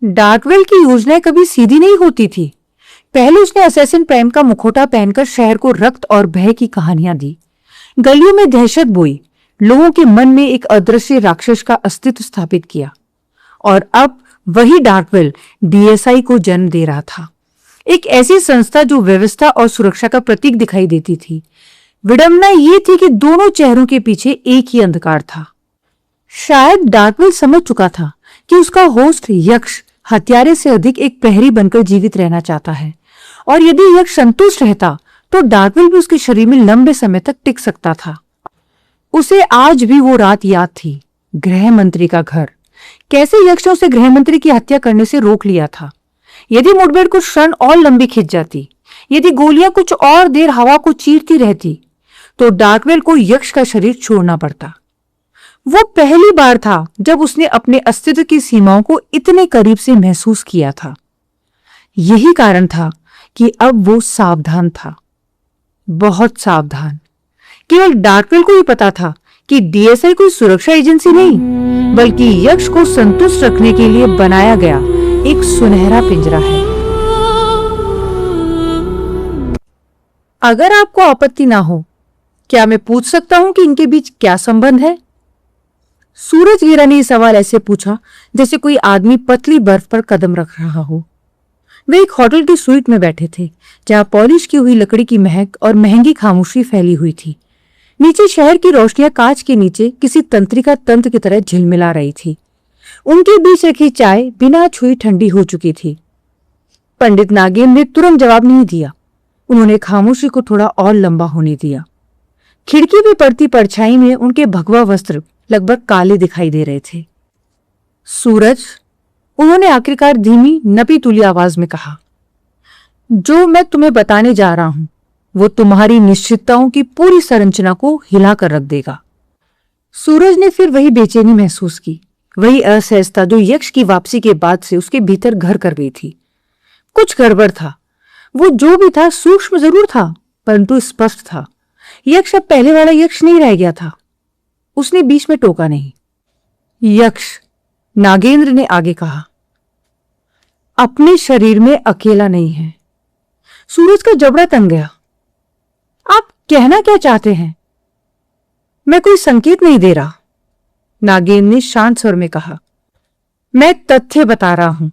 डार्कवेल की योजनाएं कभी सीधी नहीं होती थी। पहले उसने असैसिन प्राइम का मुखौटा पहनकर शहर को रक्त और भय की कहानियां दी, गलियों में दहशत बोई, लोगों के मन में एक अदृश्य राक्षस का अस्तित्व स्थापित किया। और अब वही डार्कवेल डीएसआई को जन्म दे रहा था, एक ऐसी संस्था जो व्यवस्था और सुरक्षा का प्रतीक दिखाई देती थी। विडंबना ये थी कि दोनों चेहरों के पीछे एक ही अंधकार था। शायद डार्कवेल समझ चुका था कि उसका होस्ट यक्ष हत्यारे से अधिक एक प्रहरी बनकर जीवित रहना चाहता है, और यदि यक्ष संतुष्ट रहता तो डार्कवेल भी उसके शरीर में लंबे समय तक टिक सकता था। उसे आज भी वो रात याद थी, गृह मंत्री का घर। कैसे यक्ष ने उसे गृह मंत्री की हत्या करने से रोक लिया था। यदि मुठभेड़ कुछ क्षण और लंबी खिंच जाती, यदि गोलियां कुछ और देर हवा को चीरती रहती, तो डार्कवेल को यक्ष का शरीर छोड़ना पड़ता। वो पहली बार था जब उसने अपने अस्तित्व की सीमाओं को इतने करीब से महसूस किया था। यही कारण था कि अब वो सावधान था, बहुत सावधान। केवल डार्कवेल को ही पता था कि डीएसआई कोई सुरक्षा एजेंसी नहीं, बल्कि यक्ष को संतुष्ट रखने के लिए बनाया गया एक सुनहरा पिंजरा है। अगर आपको आपत्ति ना हो, क्या मैं पूछ सकता हूं कि इनके बीच क्या संबंध है? सूरजगिरा ने यह सवाल ऐसे पूछा जैसे कोई आदमी पतली बर्फ पर कदम रख रहा हो। वे एक होटल की स्वीट में बैठे थे, जहां पॉलिश की हुई लकड़ी की महक और महंगी खामोशी फैली हुई थी। नीचे शहर की रोशनियां कांच के नीचे किसी तंत्रिका तंत्र की तरह झिलमिला रही थी। उनके बीच रखी चाय बिना छुई ठंडी हो चुकी थी। पंडित नागेंद्र ने तुरंत जवाब नहीं दिया। उन्होंने खामोशी को थोड़ा और लंबा होने दिया। खिड़की पे पड़ती परछाई में उनके भगवा वस्त्र लगभग काले दिखाई दे रहे थे। सूरज, उन्होंने आखिरकार धीमी नपी तुली आवाज में कहा, जो मैं तुम्हें बताने जा रहा हूं वो तुम्हारी निश्चितताओं की पूरी संरचना को हिलाकर रख देगा। सूरज ने फिर वही बेचैनी महसूस की, वही असहजता जो यक्ष की वापसी के बाद से उसके भीतर घर कर गई थी। कुछ गड़बड़ था। वो जो भी था सूक्ष्म जरूर था, परंतु स्पष्ट था। यक्ष अब पहले वाला यक्ष नहीं रह गया था। उसने बीच में टोका नहीं। यक्ष, नागेंद्र ने आगे कहा, अपने शरीर में अकेला नहीं है। सूरज का जबड़ा तन गया। आप कहना क्या चाहते हैं? मैं कोई संकेत नहीं दे रहा, नागेंद्र ने शांत स्वर में कहा। मैं तथ्य बता रहा हूं।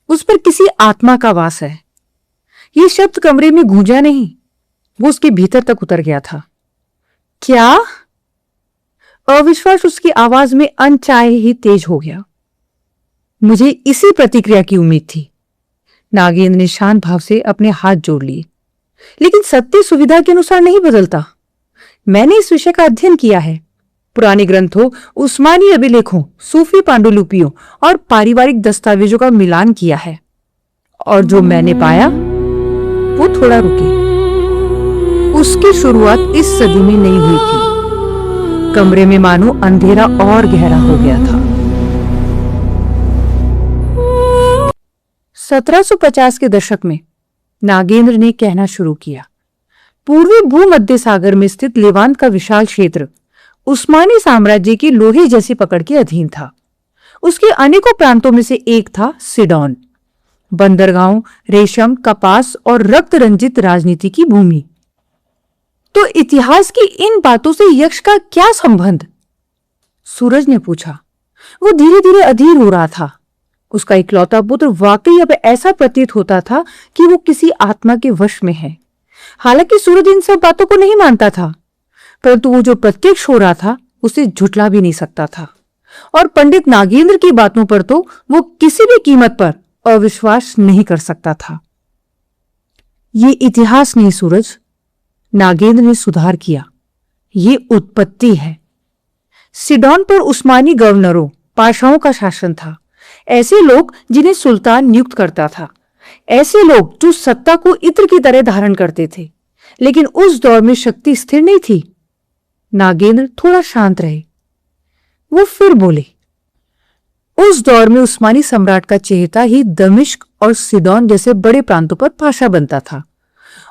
उस पर किसी आत्मा का वास है। ये शब्द कमरे में गूंजा नहीं, वो उसके भीतर तक उतर गया था। क्या? अविश्वास उसकी आवाज में अनचाहे ही तेज हो गया। मुझे इसी प्रतिक्रिया की उम्मीद थी। नागेंद्र ने शांत भाव से अपने हाथ जोड़ लिए। लेकिन सत्य सुविधा के अनुसार नहीं बदलता। मैंने इस विषय का अध्ययन किया है। पुराने ग्रंथों, उस्मानी अभिलेखों, सूफी पांडुलिपियों और पारिवारिक दस्तावेजों का मिलान किया है, और जो मैंने पाया वो थोड़ा रुकी। उसकी शुरुआत इस सदी में नहीं हुई थी। कमरे में मानो अंधेरा और गहरा हो गया था। 1750 के दशक में नागेंद्र ने कहना शुरू किया, पूर्वी भूमध्य सागर में स्थित लेवांत का विशाल क्षेत्र उस्मानी साम्राज्य की लोहे जैसी पकड़ के अधीन था। उसके अनेकों प्रांतों में से एक था सिडोन, बंदरगांव, रेशम, कपास और रक्त रंजित राजनीति की भूमि। तो इतिहास की इन बातों से यक्ष का क्या संबंध? सूरज ने पूछा। वो धीरे धीरे अधीर हो रहा था। उसका इकलौता पुत्र वाकई अब ऐसा प्रतीत होता था कि वो किसी आत्मा के वश में है। हालांकि सूरज इन सब बातों को नहीं मानता था, परंतु वो जो प्रत्यक्ष हो रहा था उसे झुठला भी नहीं सकता था। और पंडित नागेंद्र की बातों पर तो वो किसी भी कीमत पर अविश्वास नहीं कर सकता था। ये इतिहास नहीं सूरज, नागेंद्र ने सुधार किया, ये उत्पत्ति है। सिडोन पर उस्मानी गवर्नरों, पाशाओं का शासन था। ऐसे लोग जिन्हें सुल्तान नियुक्त करता था, ऐसे लोग जो सत्ता को इत्र की तरह धारण करते थे। लेकिन उस दौर में शक्ति स्थिर नहीं थी। नागेंद्र थोड़ा शांत रहे। वो फिर बोले, उस दौर में उस्मानी सम्राट का चहेता ही दमिश्क और सिडोन जैसे बड़े प्रांतों पर पाशा बनता था,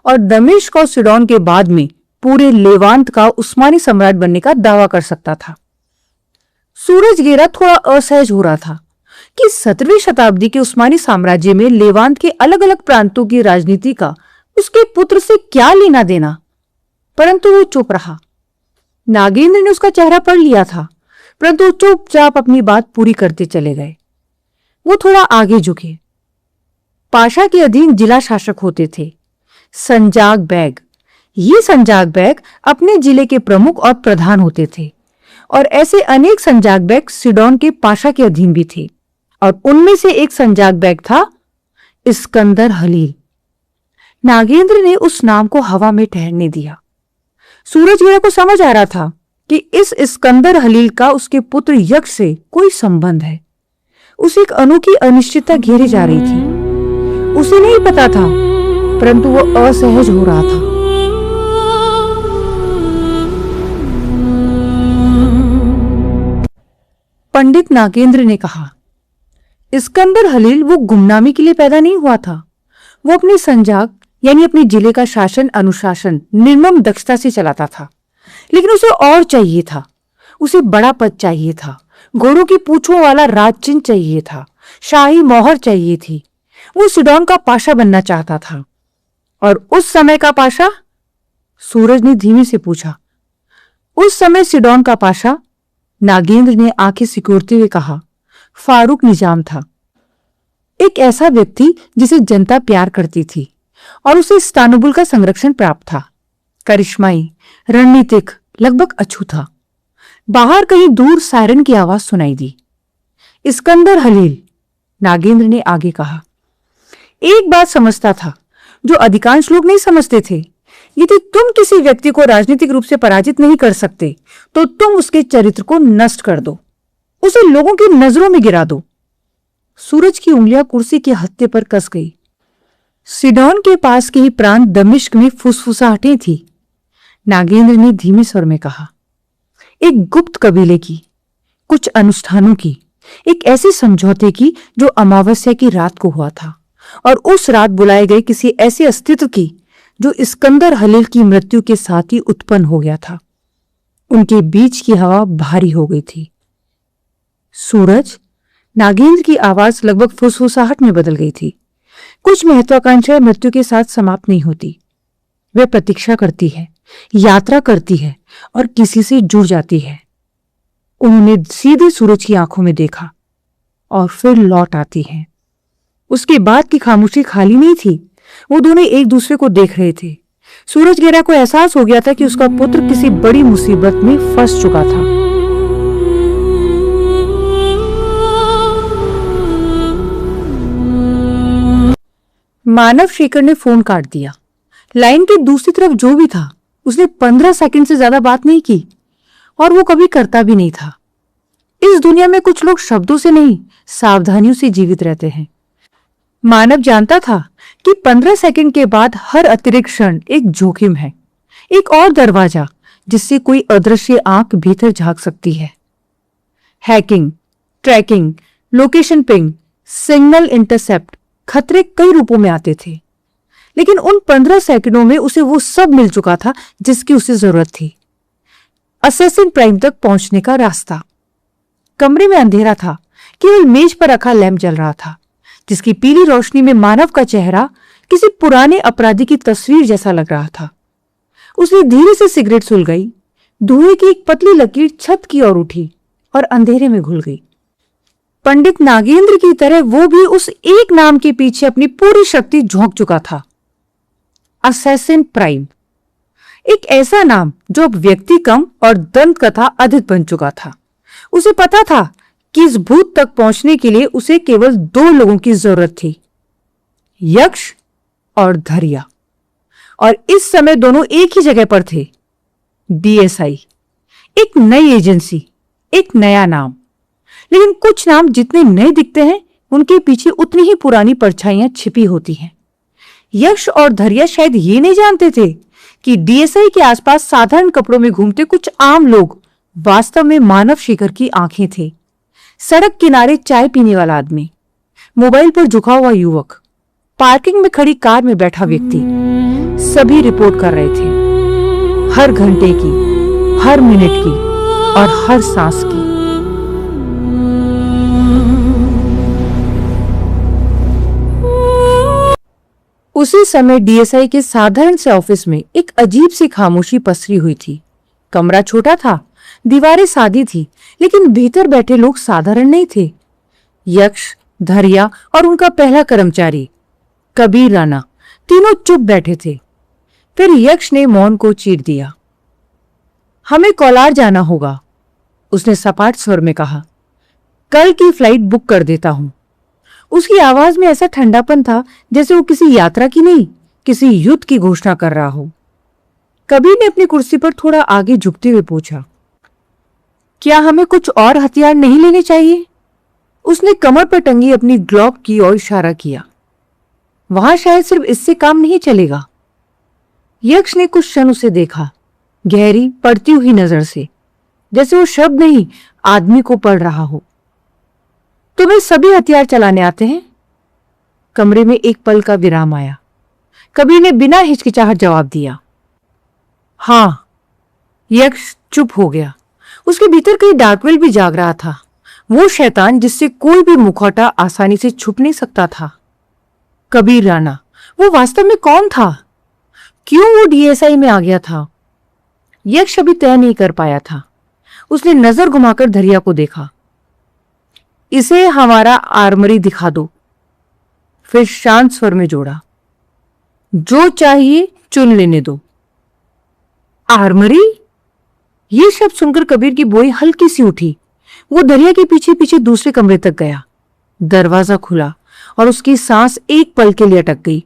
और दमिश्क और सिडोन के बाद में पूरे लेवांत का उस्मानी सम्राट बनने का दावा कर सकता था। सूरजगेरा थोड़ा असहज हो रहा था कि 17वीं शताब्दी के उस्मानी साम्राज्य में लेवांत के अलग अलग प्रांतों की राजनीति का उसके पुत्र से क्या लेना देना, परंतु वो चुप रहा। नागेंद्र ने उसका चेहरा पढ़ लिया था, परंतु चुपचाप अपनी बात पूरी करते चले गए। वो थोड़ा आगे झुके। पाशा के अधीन जिला शासक होते थे संजाग बैग। ये संजाग बैग अपने जिले के प्रमुख और प्रधान होते थे, और ऐसे अनेक संजाग बैग सिडोन के पाशा के अधीन भी थे, और उनमें से एक संजाग बैग था इस्कंदर हलील। नागेंद्र ने उस नाम को हवा में ठहरने दिया। सूरजगेरा को समझ आ रहा था कि इस इस्कंदर हलील का उसके पुत्र यक्ष से कोई संबंध है। उसे एक अनोखी अनिश्चितता घेरे जा रही थी। उसे नहीं पता था, परंतु वो असहज हो रहा था। पंडित नागेंद्र ने कहा, इस्कंदर हलील वो गुमनामी के लिए पैदा नहीं हुआ था। वो अपने संजाग यानी अपने जिले का शासन अनुशासन निर्मम दक्षता से चलाता था, लेकिन उसे और चाहिए था। उसे बड़ा पद चाहिए था, घोड़ों की पूंछों वाला राजचिन्ह चाहिए था, शाही मोहर चाहिए थी। वो सिडोन का पाशा बनना चाहता था। और उस समय का पाशा? सूरज ने धीमे से पूछा। उस समय सिडोन का पाशा, नागेंद्र ने आंखें सिकोड़ते हुए कहा, फारूक निजाम था। एक ऐसा व्यक्ति जिसे जनता प्यार करती थी और उसे इस्तांबुल का संरक्षण प्राप्त था। करिश्माई, रणनीतिक, लगभग अछूता। बाहर कहीं दूर सायरन की आवाज सुनाई दी। इस्कंदर हलील, नागेंद्र ने आगे कहा। एक बात समझता था जो अधिकांश लोग नहीं समझते थे। यदि तुम किसी व्यक्ति को राजनीतिक रूप से पराजित नहीं कर सकते तो तुम उसके चरित्र को नष्ट कर दो, उसे लोगों की नजरों में गिरा दो। सूरज की उंगलियां कुर्सी के हत्थे पर कस गई। सिडोन के पास के ही प्रांत दमिश्क में फुसफुसाहटें थी। नागेंद्र ने धीमे स्वर में कहा, एक गुप्त कबीले की, कुछ अनुष्ठानों की, एक ऐसे समझौते की जो अमावस्या की रात को हुआ था, और उस रात बुलाए गए किसी ऐसे अस्तित्व की जो इस्कंदर हलील की मृत्यु के साथ ही उत्पन्न हो गया था। उनके बीच की हवा भारी हो गई थी। सूरज, नागेंद्र की आवाज लगभग फुसफुसाहट में बदल गई थी। कुछ महत्वाकांक्षाएं मृत्यु के साथ समाप्त नहीं होती। वे प्रतीक्षा करती है, यात्रा करती है और किसी से जुड़ जाती है। उन्होंने सीधे सूरज की आंखों में देखा और फिर लौट आती है। उसके बाद की खामोशी खाली नहीं थी। वो दोनों एक दूसरे को देख रहे थे। सूरजगेरा को एहसास हो गया था कि उसका पुत्र किसी बड़ी मुसीबत में फंस चुका था। मानव शेखर ने फोन काट दिया। लाइन के दूसरी तरफ जो भी था उसने 15 सेकंड से ज्यादा बात नहीं की, और वो कभी करता भी नहीं था। इस दुनिया में कुछ लोग शब्दों से नहीं, सावधानियों से जीवित रहते हैं। मानव जानता था कि 15 सेकंड के बाद हर अतिरिक्त क्षण एक जोखिम है, एक और दरवाजा जिससे कोई अदृश्य आंख भीतर झांक सकती है। Hacking, tracking, location ping, signal intercept, खतरे कई रूपों में आते थे, लेकिन उन 15 सेकंडों में उसे वो सब मिल चुका था जिसकी उसे जरूरत थी। असैसिन प्राइम तक पहुंचने का रास्ता। कमरे में अंधेरा था, केवल मेज पर रखा लैंप जल रहा था, जिसकी पीली रोशनी में मानव का चेहरा किसी पुराने अपराधी की तस्वीर जैसा लग रहा था। उसने धीरे से सिगरेट सुलगाई। धुएं की एक पतली लकीर छत की ओर उठी और अंधेरे में घुल गई। पंडित नागेंद्र की तरह वो भी उस एक नाम के पीछे अपनी पूरी शक्ति झोंक चुका था, असैसिन प्राइम। एक ऐसा नाम जो अब व्यक्ति कम और दंत कथा अधिक बन चुका था। उसे पता था कि इस भूत तक पहुंचने के लिए उसे केवल 2 लोगों की जरूरत थी, यक्ष और धैर्य। और इस समय दोनों एक ही जगह पर थे, डीएसआई। एक नई एजेंसी, एक नया नाम। लेकिन कुछ नाम जितने नए दिखते हैं उनके पीछे उतनी ही पुरानी परछाइयां छिपी होती हैं। यक्ष और धैर्य शायद ये नहीं जानते थे कि डीएसआई के आसपास साधारण कपड़ों में घूमते कुछ आम लोग वास्तव में मानव शेखर की आंखें थे। सड़क किनारे चाय पीने वाला आदमी, मोबाइल पर झुका हुआ युवक, पार्किंग में खड़ी कार में बैठा व्यक्ति, सभी रिपोर्ट कर रहे थे, हर घंटे की, हर मिनट की और हर सांस की। उसी समय डीएसआई के साधारण से ऑफिस में एक अजीब सी खामोशी पसरी हुई थी। कमरा छोटा था, दीवारें सादी थी, लेकिन भीतर बैठे लोग साधारण नहीं थे। यक्ष, धरिया और उनका पहला कर्मचारी कबीर राणा तीनों चुप बैठे थे। फिर यक्ष ने मौन को चीर दिया। हमें कोलार जाना होगा, उसने सपाट स्वर में कहा। कल की फ्लाइट बुक कर देता हूं। उसकी आवाज में ऐसा ठंडापन था जैसे वो किसी यात्रा की नहीं, किसी युद्ध की घोषणा कर रहा हो। कबीर ने अपनी कुर्सी पर थोड़ा आगे झुकते हुए पूछा, क्या हमें कुछ और हथियार नहीं लेने चाहिए? उसने कमर पर टंगी अपनी ग्लॉक की ओर इशारा किया। वहां शायद सिर्फ इससे काम नहीं चलेगा। यक्ष ने कुछ क्षण उसे देखा, गहरी पड़ती हुई नजर से, जैसे वो शब्द नहीं आदमी को पढ़ रहा हो। तुम्हें सभी हथियार चलाने आते हैं? कमरे में एक पल का विराम आया। कबीर ने बिना हिचकिचाहट जवाब दिया, हां। यक्ष चुप हो गया। उसके भीतर कहीं डार्कवेल भी जाग रहा था, वो शैतान जिससे कोई भी मुखौटा आसानी से छुप नहीं सकता था। कबीर राणा, वो वास्तव में कौन था? क्यों वो डीएसआई में आ गया था? यक्ष अभी तय नहीं कर पाया था। उसने नजर घुमाकर धरिया को देखा। इसे हमारा आर्मरी दिखा दो। फिर शांत स्वर में जोड़ा, जो चाहिए चुन लेने दो। आर्मरी? ये शब्द सुनकर कबीर की बोई हल्की सी उठी। वो दरिया के पीछे पीछे दूसरे कमरे तक गया। दरवाजा खुला और उसकी सांस एक पल के लिए अटक गई।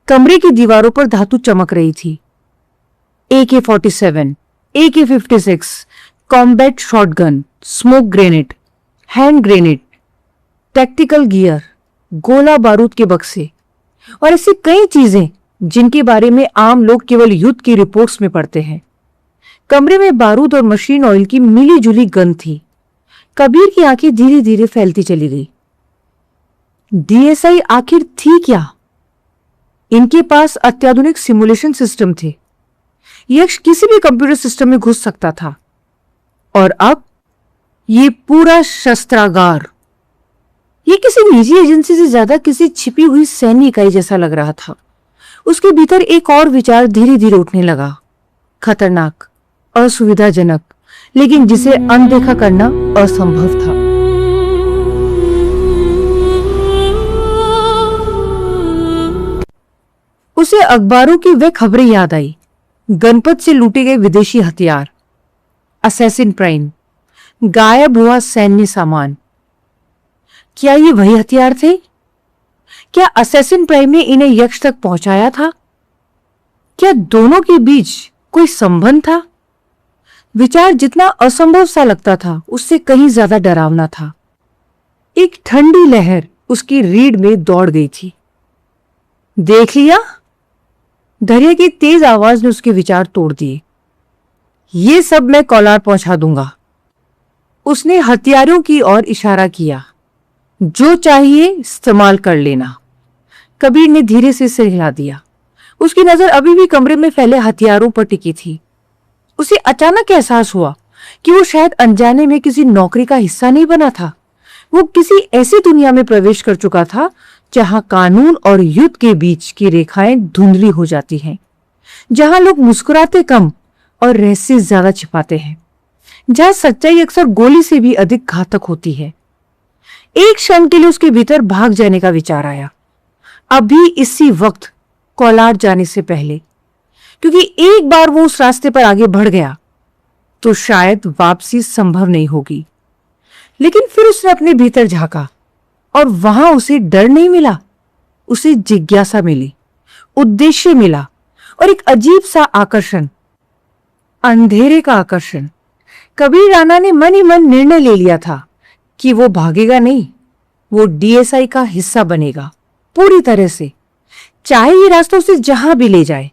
कमरे की दीवारों पर धातु चमक रही थी। AK-47, AK-56, combat shotgun, smoke grenade, hand grenade, tactical gear, गोला बारूद के बक्से और ऐसी कई चीजें जिनके बारे में आम लोग केवल युद्ध की रिपोर्ट्स में पढ़ते हैं। कमरे में बारूद और मशीन ऑयल की मिली जुली गंध थी। कबीर की आंखें धीरे धीरे फैलती चली गई। डीएसआई आखिर थी क्या? इनके पास अत्याधुनिक सिमुलेशन सिस्टम थे। यक्ष किसी भी कंप्यूटर सिस्टम में घुस सकता था। और अब ये पूरा शस्त्रागार, ये किसी निजी एजेंसी से ज्यादा किसी छिपी हुई सैन्य इकाई जैसा लग रहा था। उसके भीतर एक और विचार धीरे धीरे उठने लगा, खतरनाक, असुविधाजनक, लेकिन जिसे अनदेखा करना असंभव था। उसे अखबारों की वे खबरें याद आई, गणपत से लूटे गए विदेशी हथियार, असैसिन प्राइम, गायब हुआ सैन्य सामान। क्या ये वही हथियार थे? क्या असैसिन प्राइम ने इन्हें यक्ष तक पहुंचाया था? क्या दोनों के बीच कोई संबंध था? विचार जितना असंभव सा लगता था, उससे कहीं ज्यादा डरावना था। एक ठंडी लहर उसकी रीढ़ में दौड़ गई थी। देख लिया? दरिया की तेज आवाज ने उसके विचार तोड़ दिए। ये सब मैं कोलार पहुंचा दूंगा। उसने हथियारों की ओर इशारा किया। जो चाहिए इस्तेमाल कर लेना। कबीर ने धीरे से सिर हिला दिया। उसकी नजर अभी भी कमरे में फैले हथियारों पर टिकी थी। उसे अचानक एहसास हुआ कि वो शायद अनजाने में किसी नौकरी का हिस्सा नहीं बना था। वो किसी ऐसी दुनिया में प्रवेश कर चुका था जहां कानून और युद्ध के बीच की रेखाएं धुंधली हो जाती हैं, जहां लोग मुस्कुराते कम और रहस्य ज्यादा छिपाते हैं, जहां सच्चाई अक्सर गोली से भी अधिक घातक होती है। एक क्षण के लिए उसके भीतर भाग जाने का विचार आया, अभी इसी वक्त, कोलार जाने से पहले, क्योंकि एक बार वो उस रास्ते पर आगे बढ़ गया तो शायद वापसी संभव नहीं होगी। लेकिन फिर उसने अपने भीतर झांका और वहां उसे डर नहीं मिला, उसे जिज्ञासा मिली, उद्देश्य मिला और एक अजीब सा आकर्षण, अंधेरे का आकर्षण। कबीर राणा ने मन ही मन निर्णय ले लिया था कि वो भागेगा नहीं, वो डीएसआई का हिस्सा बनेगा पूरी तरह से, चाहे ये रास्ता उसे जहां भी ले जाए।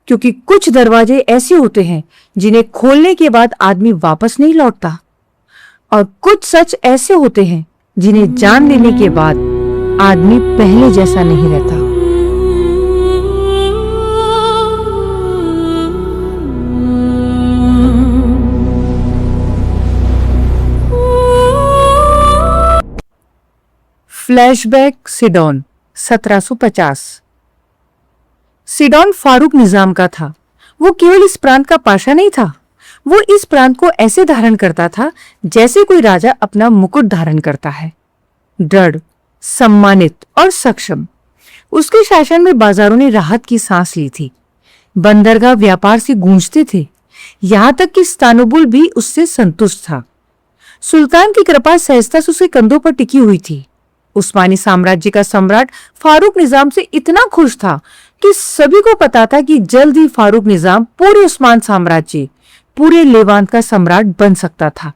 क्योंकि कुछ दरवाजे ऐसे होते हैं जिन्हें खोलने के बाद आदमी वापस नहीं लौटता, और कुछ सच ऐसे होते हैं जिन्हें जान लेने के बाद आदमी पहले जैसा नहीं रहता। Flashback Sidon 1750। सिडोन फारूक निजाम का था। वो केवल इस प्रांत का पाशा नहीं था, वो इस प्रांत को ऐसे धारण करता था जैसे कोई राजा अपना मुकुट धारण करता है, दृढ़, सम्मानित और सक्षम। उसके शासन में बाजारों ने राहत की सांस ली थी, बंदरगाह व्यापार से गूंजते थे, यहां तक कि इस्तांबुल भी उससे संतुष्ट था। सुल्तान की कृपा सहजता से उसके कंधों पर टिकी हुई थी। उस्मानी साम्राज्य का सम्राट फारूक निजाम से इतना खुश था कि सभी को पता था कि जल्द ही फारूक निजाम पूरे उस्मान साम्राज्य, पूरे लेवांत का सम्राट बन सकता था।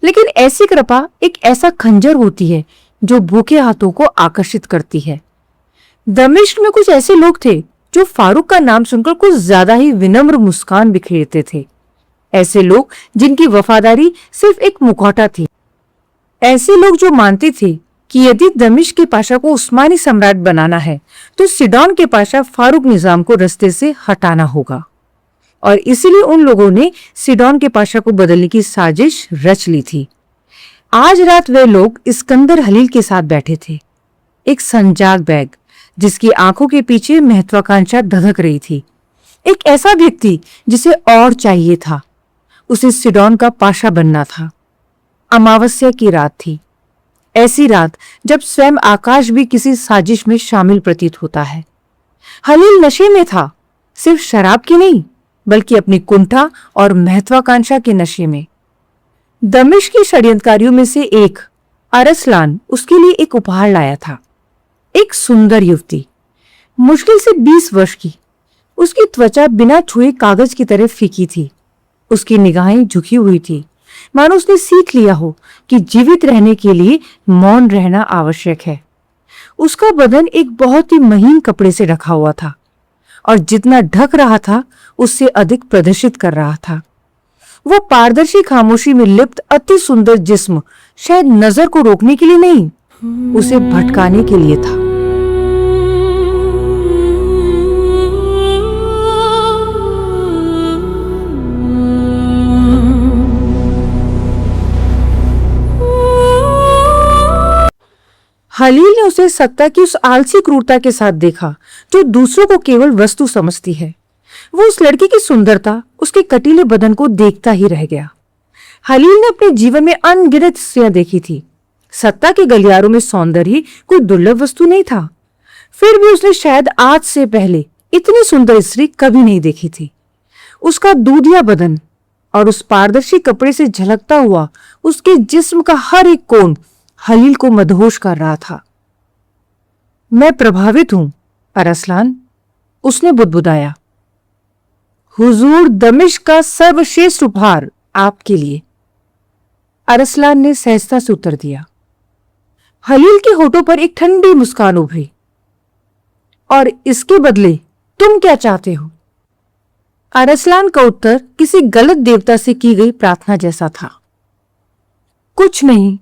लेकिन ऐसी कृपा एक ऐसा खंजर होती है जो भूखे हाथों को आकर्षित करती है। दमिश्क में कुछ ऐसे लोग थे जो फारूक का नाम सुनकर कुछ ज्यादा ही विनम्र मुस्कान बिखेरते थे। ऐसे लोग जिनकी वफादारी सिर्फ एक मुखौटा थी। ऐसे लोग जो मानते थे कि यदि दमिश्क के पाशा को उस्मानी सम्राट बनाना है तो सिडोन के पाशा फारूक निजाम को रास्ते से हटाना होगा। और इसीलिए उन लोगों ने सिडोन के पाशा को बदलने की साजिश रच ली थी। आज रात वे लोग इस्कंदर हलील के साथ बैठे थे, एक संजाग बैग जिसकी आंखों के पीछे महत्वाकांक्षा धधक रही थी। एक ऐसा व्यक्ति जिसे और चाहिए था, उसे सिडोन का पाशा बनना था। अमावस्या की रात थी, ऐसी रात जब स्वयं आकाश भी किसी साजिश में शामिल प्रतीत होता है। हलील नशे में था, सिर्फ शराब की नहीं बल्कि अपनी कुंठा और महत्वाकांक्षा के नशे में। दमिश्क के षड्यंत्रकारियों में से एक अरसलान उसके लिए एक उपहार लाया था। एक सुंदर युवती, मुश्किल से 20 वर्ष की। उसकी त्वचा बिना छुए कागज की तरह फीकी थी। उसकी निगाहें झुकी हुई थी, मानो उसने सीख लिया हो कि जीवित रहने के लिए मौन रहना आवश्यक है। उसका बदन एक बहुत ही महीन कपड़े से ढका हुआ था और जितना ढक रहा था उससे अधिक प्रदर्शित कर रहा था। वो पारदर्शी खामोशी में लिप्त अति सुंदर जिस्म शायद नजर को रोकने के लिए नहीं, उसे भटकाने के लिए था। हलील ने उसे सत्ता की उस आलसी क्रूरता के साथ देखा जो दूसरों को केवल वस्तु समझती है। वो उस लड़की की सुंदरता, उसके कटीले बदन को देखता ही रह गया। हलील ने अपने जीवन में अनगिनत स्त्रियां देखी थी। सत्ता के गलियारों में सौंदर्य कोई दुर्लभ वस्तु नहीं था, फिर भी उसने शायद आज से पहले इतनी सुंदर स्त्री कभी नहीं देखी थी। उसका दूधिया बदन और उस पारदर्शी कपड़े से झलकता हुआ उसके जिस्म का हर एक कोण हलील को मदहोश कर रहा था। मैं प्रभावित हूं अरसलान, उसने बुदबुदाया। हुजूर, दमिश्क का सर्वश्रेष्ठ उपहार आपके लिए, अरसलान ने सहजता से उत्तर दिया। हलील के होठों पर एक ठंडी मुस्कान उभरी। और इसके बदले तुम क्या चाहते हो? अरसलान का उत्तर किसी गलत देवता से की गई प्रार्थना जैसा था। कुछ नहीं,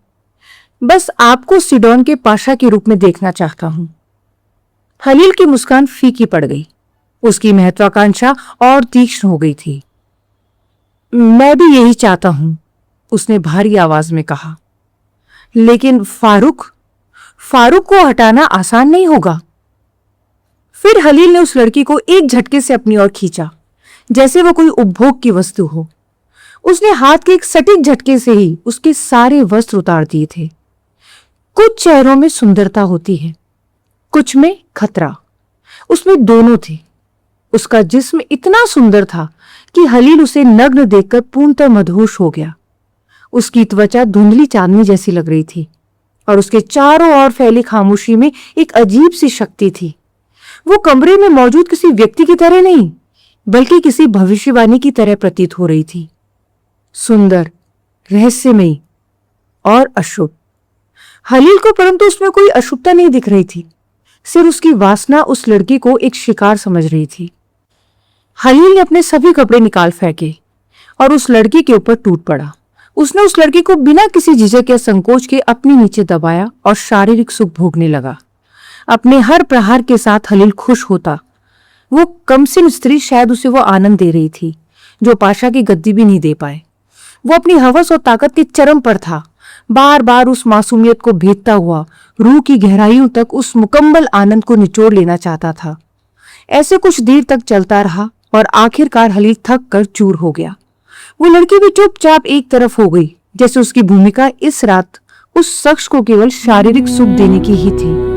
बस आपको सिडोन के पाशा के रूप में देखना चाहता हूं। हलील की मुस्कान फीकी पड़ गई, उसकी महत्वाकांक्षा और तीक्ष्ण हो गई थी। मैं भी यही चाहता हूं, उसने भारी आवाज में कहा। लेकिन फारूक को हटाना आसान नहीं होगा। फिर हलील ने उस लड़की को एक झटके से अपनी ओर खींचा, जैसे वो कोई उपभोग की वस्तु हो। उसने हाथ के एक सटीक झटके से ही उसके सारे वस्त्र उतार दिए थे। कुछ चेहरों में सुंदरता होती है, कुछ में खतरा। उसमें दोनों थे। उसका जिस्म इतना सुंदर था कि हलील उसे नग्न देखकर पूर्णतः मदहोश हो गया। उसकी त्वचा धुंधली चांदनी जैसी लग रही थी और उसके चारों ओर फैली खामोशी में एक अजीब सी शक्ति थी। वो कमरे में मौजूद किसी व्यक्ति की तरह नहीं बल्कि किसी भविष्यवाणी की तरह प्रतीत हो रही थी। सुंदर, रहस्यमयी और अशुभ। हलील को परंतु उसमें कोई अशुभता नहीं दिख रही थी, सिर्फ उसकी वासना उस लड़की को एक शिकार समझ रही थी। हलील ने अपने सभी कपड़े निकाल फेंके और उस लड़की के ऊपर टूट पड़ा। उसने उस लड़की को बिना किसी झिझक या संकोच के अपने नीचे दबाया और शारीरिक सुख भोगने लगा। अपने हर प्रहार के साथ हलील खुश होता। वो कमसिन स्त्री शायद उसे वो आनंद दे रही थी जो पाशा की गद्दी भी नहीं दे पाए। वो अपनी हवस और ताकत के चरम पर था। बार बार उस मासूमियत को भेदता हुआ रूह की गहराइयों तक उस मुकम्मल आनंद को निचोड़ लेना चाहता था। ऐसे कुछ देर तक चलता रहा और आखिरकार हलील थक कर चूर हो गया। वो लड़की भी चुपचाप एक तरफ हो गई, जैसे उसकी भूमिका इस रात उस शख्स को केवल शारीरिक सुख देने की ही थी।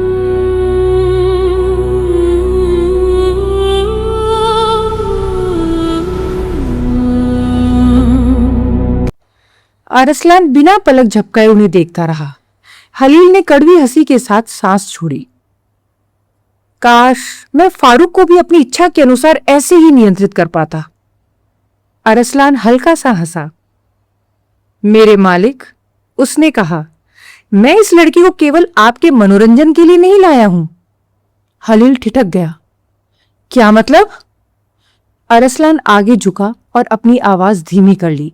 अरसलान बिना पलक झपकाए उन्हें देखता रहा। हलील ने कड़वी हंसी के साथ सांस छोड़ी। काश मैं फारूक को भी अपनी इच्छा के अनुसार ऐसे ही नियंत्रित कर पाता। अरसलान हल्का सा हंसा। मेरे मालिक, उसने कहा, मैं इस लड़की को केवल आपके मनोरंजन के लिए नहीं लाया हूं। हलील ठिठक गया। क्या मतलब? अरसलान आगे झुका और अपनी आवाज धीमी कर ली।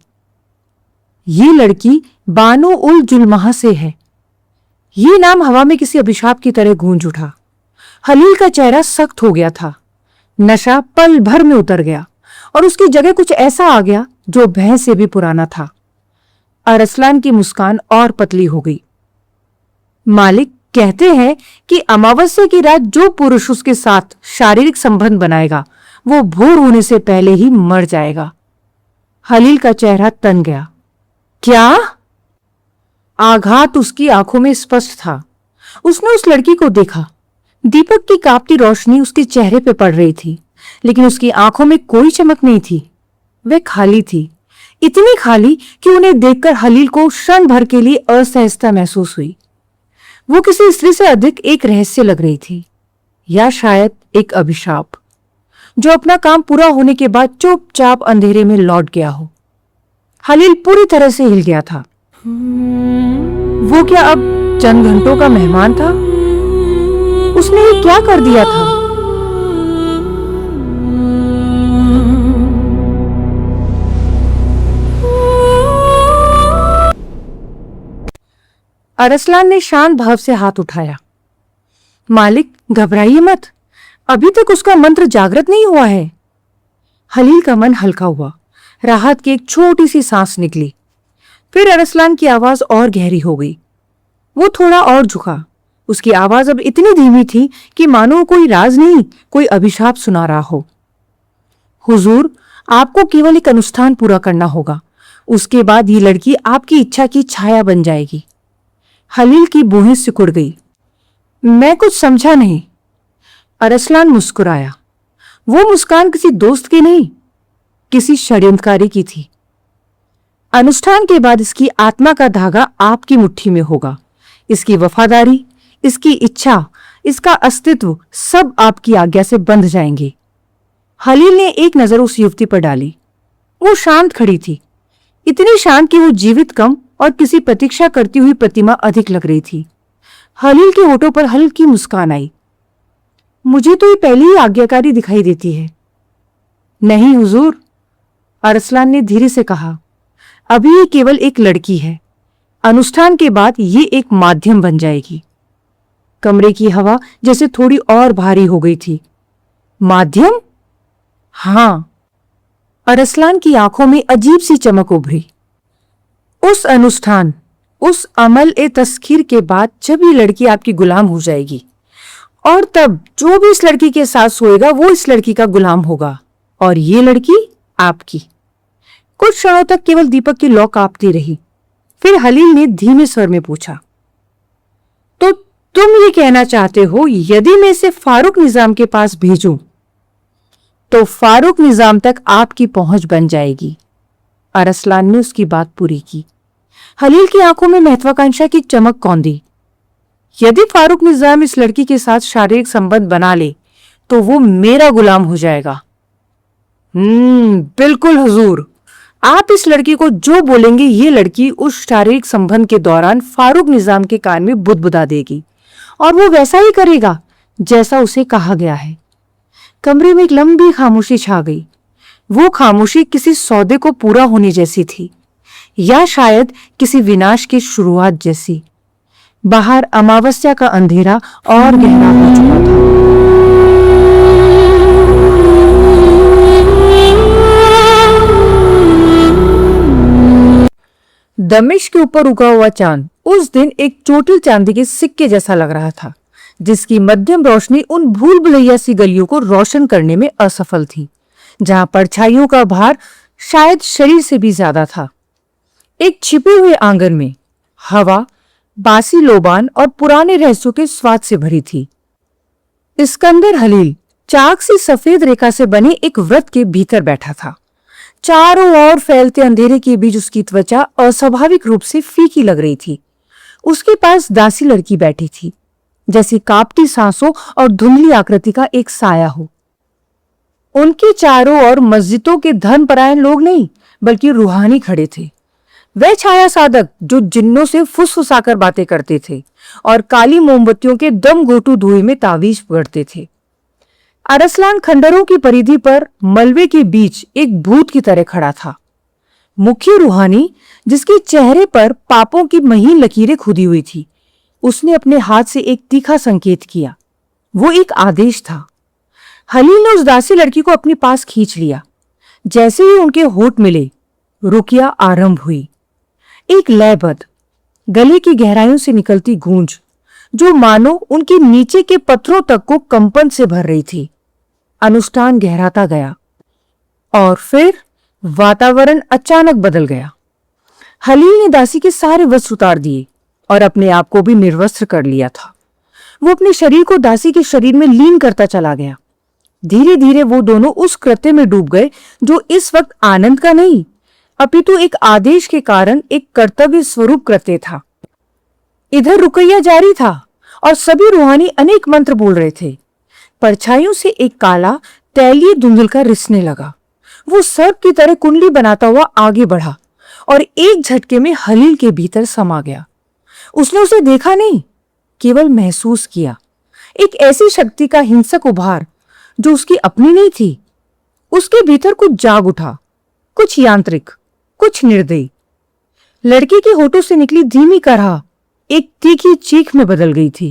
ये लड़की बानो उल जुल्महा से है। ये नाम हवा में किसी अभिशाप की तरह गूंज उठा। हलील का चेहरा सख्त हो गया था। नशा पल भर में उतर गया और उसकी जगह कुछ ऐसा आ गया जो भय से भी पुराना था। अरसलान की मुस्कान और पतली हो गई। मालिक कहते हैं कि अमावस्या की रात जो पुरुष उसके साथ शारीरिक संबंध बनाएगा वो भोर होने से पहले ही मर जाएगा। हलील का चेहरा तन गया। क्या? आघात उसकी आंखों में स्पष्ट था। उसने उस लड़की को देखा। दीपक की कांपती रोशनी उसके चेहरे पे पड़ रही थी, लेकिन उसकी आंखों में कोई चमक नहीं थी। वह खाली थी, इतनी खाली कि उन्हें देखकर हलील को क्षण भर के लिए असहजता महसूस हुई। वो किसी स्त्री से अधिक एक रहस्य लग रही थी, या शायद एक अभिशाप, जो अपना काम पूरा होने के बाद चुपचाप अंधेरे में लौट गया हो। हलील पूरी तरह से हिल गया था। वो क्या अब चंद घंटों का मेहमान था? उसने ये क्या कर दिया था? अरसलान ने शांत भाव से हाथ उठाया। मालिक, घबराइए मत, अभी तक उसका मंत्र जागृत नहीं हुआ है। हलील का मन हल्का हुआ। राहत की एक छोटी सी सांस निकली। फिर अरसलान की आवाज और गहरी हो गई। वो थोड़ा और झुका। उसकी आवाज अब इतनी धीमी थी कि मानो कोई राज नहीं, कोई अभिशाप सुना रहा हो। हुजूर, आपको केवल एक अनुष्ठान पूरा करना होगा। उसके बाद ये लड़की आपकी इच्छा की छाया बन जाएगी। हलील की भौहें सिकुड़ गई। मैं कुछ समझा नहीं। अरसलान मुस्कुराया। वो मुस्कान किसी दोस्त की नहीं, किसी षड्यंत्रकारी की थी। अनुष्ठान के बाद इसकी आत्मा का धागा आपकी मुट्ठी में होगा। इसकी वफादारी, इसकी इच्छा, इसका अस्तित्व सब आपकी आज्ञा से बंध जाएंगे। हलील ने एक नजर उस युवती पर डाली। वो शांत खड़ी थी, इतनी शांत कि वो जीवित कम और किसी प्रतीक्षा करती हुई प्रतिमा अधिक लग रही थी। हलील के होठों पर हल्की मुस्कान आई। मुझे तो ये पहली ही आज्ञाकारी दिखाई देती है। नहीं हुजूर, अरसलान ने धीरे से कहा, अभी ये केवल एक लड़की है। अनुष्ठान के बाद ये एक माध्यम बन जाएगी। कमरे की हवा जैसे थोड़ी और भारी हो गई थी। माध्यम? हाँ। अरसलान की आंखों में अजीब सी चमक उभरी। उस अनुष्ठान, उस अमल ए तस्खीर के बाद जब ये लड़की आपकी गुलाम हो जाएगी, और तब जो भी इस लड़की के साथ सोएगा वो इस लड़की का गुलाम होगा और ये लड़की आपकी। कुछ क्षणों तक केवल दीपक की लौ कांपती रही। फिर हलील ने धीमे स्वर में पूछा, तो तुम ये कहना चाहते हो यदि मैं इसे फारूक निजाम के पास भेजूं तो फारूक निजाम तक आपकी पहुंच बन जाएगी। अरसलान ने उसकी बात पूरी की। हलील की आंखों में महत्वाकांक्षा की चमक कौंधी। यदि फारूक निजाम इस लड़की के साथ शारीरिक संबंध बना ले तो वो मेरा गुलाम हो जाएगा। बिल्कुल हुजूर, आप इस लड़की को जो बोलेंगे ये लड़की उस शारीरिक संबंध के दौरान फारूक निजाम के कान में बुदबुदा देगी और वो वैसा ही करेगा जैसा उसे कहा गया है। कमरे में एक लंबी खामोशी छा गई। वो खामोशी किसी सौदे को पूरा होने जैसी थी, या शायद किसी विनाश की शुरुआत जैसी। बाहर अमावस्या का अंधेरा और गहरा हो चुका था। दमिश्क के ऊपर उगा हुआ चांद उस दिन एक चोटिल चांदी के सिक्के जैसा लग रहा था, जिसकी मध्यम रोशनी उन भूल भुलैया सी गलियों को रोशन करने में असफल थी, जहां परछाइयों का भार शायद शरीर से भी ज्यादा था। एक छिपे हुए आंगन में हवा बासी लोबान और पुराने रहस्यों के स्वाद से भरी थी। इस्कंदर हलील चाक सी सफेद रेखा से बने एक वृत्त के भीतर बैठा था। चारों ओर फैलते अंधेरे के बीच उसकी त्वचा अस्वाभाविक रूप से फीकी लग रही थी। उसके पास दासी लड़की बैठी थी, जैसी कांपती सांसों और धुंधली आकृति का एक साया हो। उनके चारों ओर मस्जिदों के धर्मपरायण लोग नहीं, बल्कि रूहानी खड़े थे। वे छाया साधक जो जिन्नों से फुसफुसाकर बातें करते थे और काली मोमबत्तियों के दम घोटू धुएं में तावीज पकड़ते थे। अरसलान खंडरों की परिधि पर मलबे के बीच एक भूत की तरह खड़ा था। मुख्य रूहानी, जिसके चेहरे पर पापों की महीन लकीरें खुदी हुई थी, उसने अपने हाथ से एक तीखा संकेत किया। वो एक आदेश था। हलील ने उस दासी लड़की को अपने पास खींच लिया। जैसे ही उनके होठ मिले, रुकिया आरंभ हुई। एक लयबद्ध, गले की गहराइयों से निकलती गूंज, जो मानो उनके नीचे के पत्थरों तक को कंपन से भर रही थी। अनुष्ठान गहराता गया और फिर वातावरण अचानक बदल गया। हलील ने दासी के सारे वस्त्र उतार दिए और अपने आप को भी निर्वस्त्र कर लिया था। वो अपने शरीर को दासी के शरीर में लीन करता चला गया। धीरे धीरे वो दोनों उस कृत्य में डूब गए जो इस वक्त आनंद का नहीं, अपितु एक आदेश के कारण एक कर्तव्य स्वरूप कृत्य था। इधर रुकैया जारी था और सभी रूहानी अनेक मंत्र बोल रहे थे। परछाइयों से एक काला तैलीय धुंधलका रिसने लगा। वो सर्प की तरह कुंडली बनाता हुआ आगे बढ़ा और एक झटके में हलील के भीतर समा गया। उसने उसे देखा नहीं, केवल महसूस किया। एक ऐसी शक्ति का हिंसक उभार जो उसकी अपनी नहीं थी। उसके भीतर कुछ जाग उठा, कुछ यांत्रिक, कुछ निर्दयी। लड़की के होठों से निकली धीमी करहा एक तीखी चीख में बदल गई थी।